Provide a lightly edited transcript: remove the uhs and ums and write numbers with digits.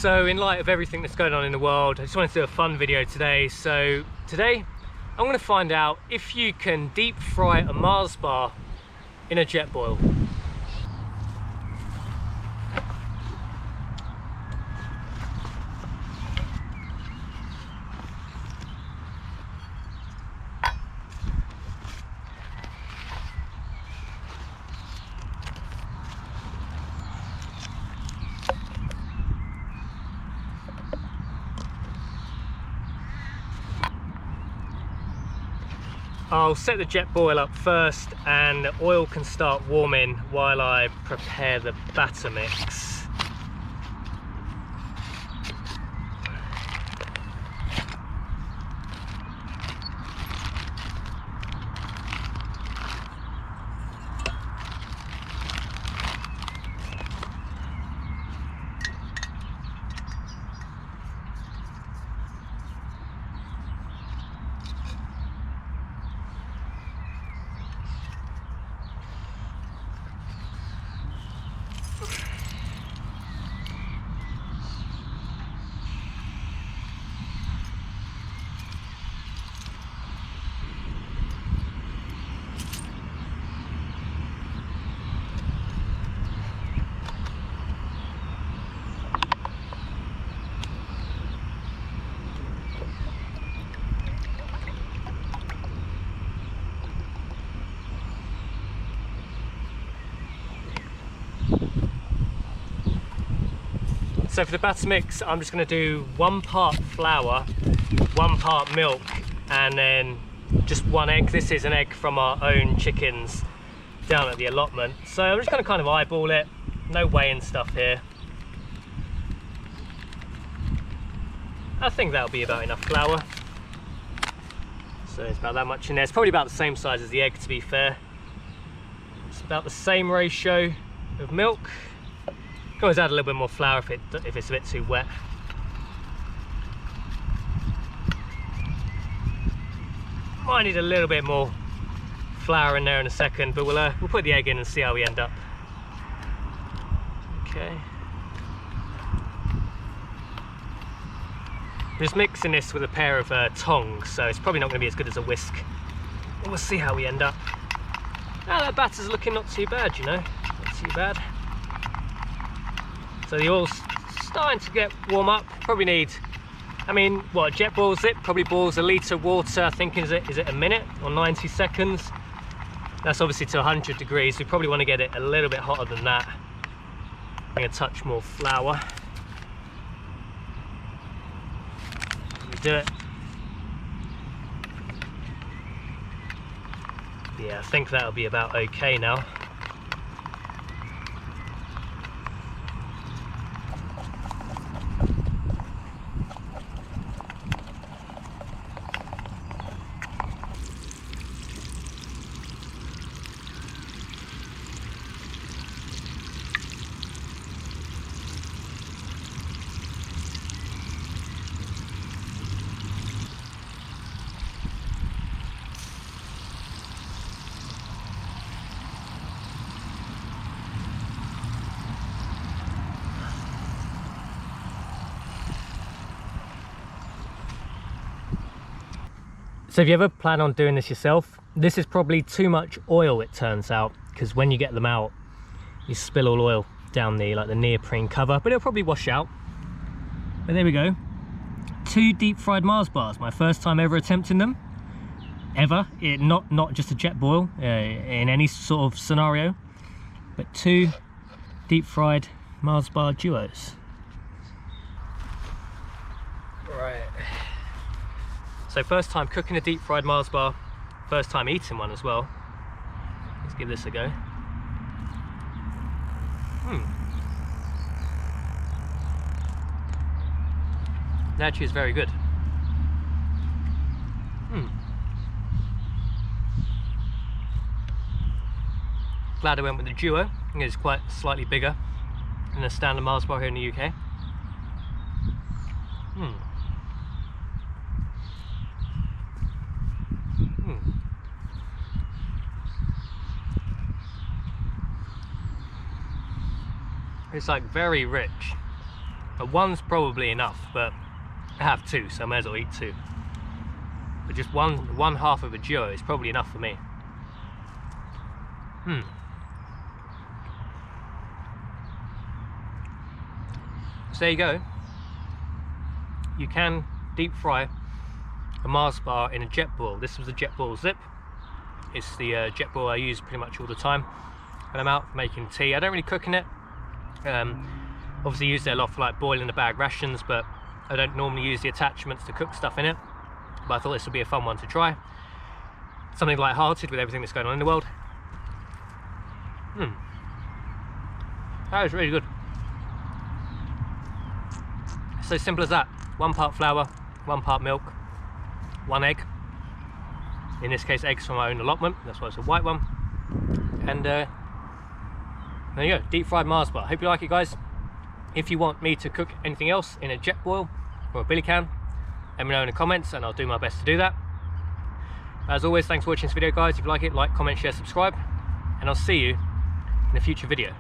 So in light of everything that's going on in the world, I just wanted to do a fun video today. So today I'm going to find out if you can deep fry a Mars bar in a Jetboil. I'll set the Jetboil up first and the oil can start warming while I prepare the batter mix. So for the batter mix, I'm just going to do 1 part flour, 1 part milk, and then just 1 egg. This is an egg from our own chickens down at the allotment. So I'm just going to kind of eyeball it, no weighing stuff here. I think that'll be about enough flour. So it's about that much in there. It's probably about the same size as the egg, to be fair. It's about the same ratio of milk. You can always add a little bit more flour if it's a bit too wet. Might need a little bit more flour in there in a second, but we'll put the egg in and see how we end up. Okay. I'm just mixing this with a pair of tongs, so it's probably not going to be as good as a whisk. But we'll see how we end up. Now that batter's looking not too bad, you know, not too bad. So the oil's starting to get warm up. Probably need, I mean, what, Jetboil Zip probably boils 1 litre of water. I think is it a minute or 90 seconds? That's obviously to 100 degrees. We probably want to get it a little bit hotter than that. Bring a touch more flour. Let me do it. Yeah, I think that'll be about okay now. So if you ever plan on doing this yourself, this is probably too much oil, it turns out, because when you get them out, you spill all oil down the neoprene cover, but it'll probably wash out. But there we go. 2 deep fried Mars bars, my first time ever attempting them. Ever, not just a Jetboil, in any sort of scenario, but 2 deep fried Mars bar duos. Right. So first time cooking a deep fried Mars bar, first time eating one as well. Let's give this a go. It actually is very good. Glad I went with the duo. I think it's quite slightly bigger than a standard Mars bar here in the UK. It's like very rich. One's probably enough, but I have two, so I may as well eat two. But just one half of a duo is probably enough for me. So there you go. You can deep fry a Mars bar in a Jetboil. This was a Jetboil Zip. It's the Jetboil I use pretty much all the time when I'm out making tea. I don't really cook in it. Obviously use it a lot for like boiling the bag rations, but I don't normally use the attachments to cook stuff in it. But I thought this would be a fun one to try. Something light-hearted with everything that's going on in the world. That was really good. So simple as that. 1 part flour, 1 part milk, 1 egg. In this case, eggs from my own allotment. That's why it's a white one. And there you go, deep fried Mars bar. Hope you like it, guys. If you want me to cook anything else in a Jetboil or a billy can, let me know in the comments and I'll do my best to do that. As always, thanks for watching this video, guys. If you like it, like, comment, share, subscribe, and I'll see you in a future video.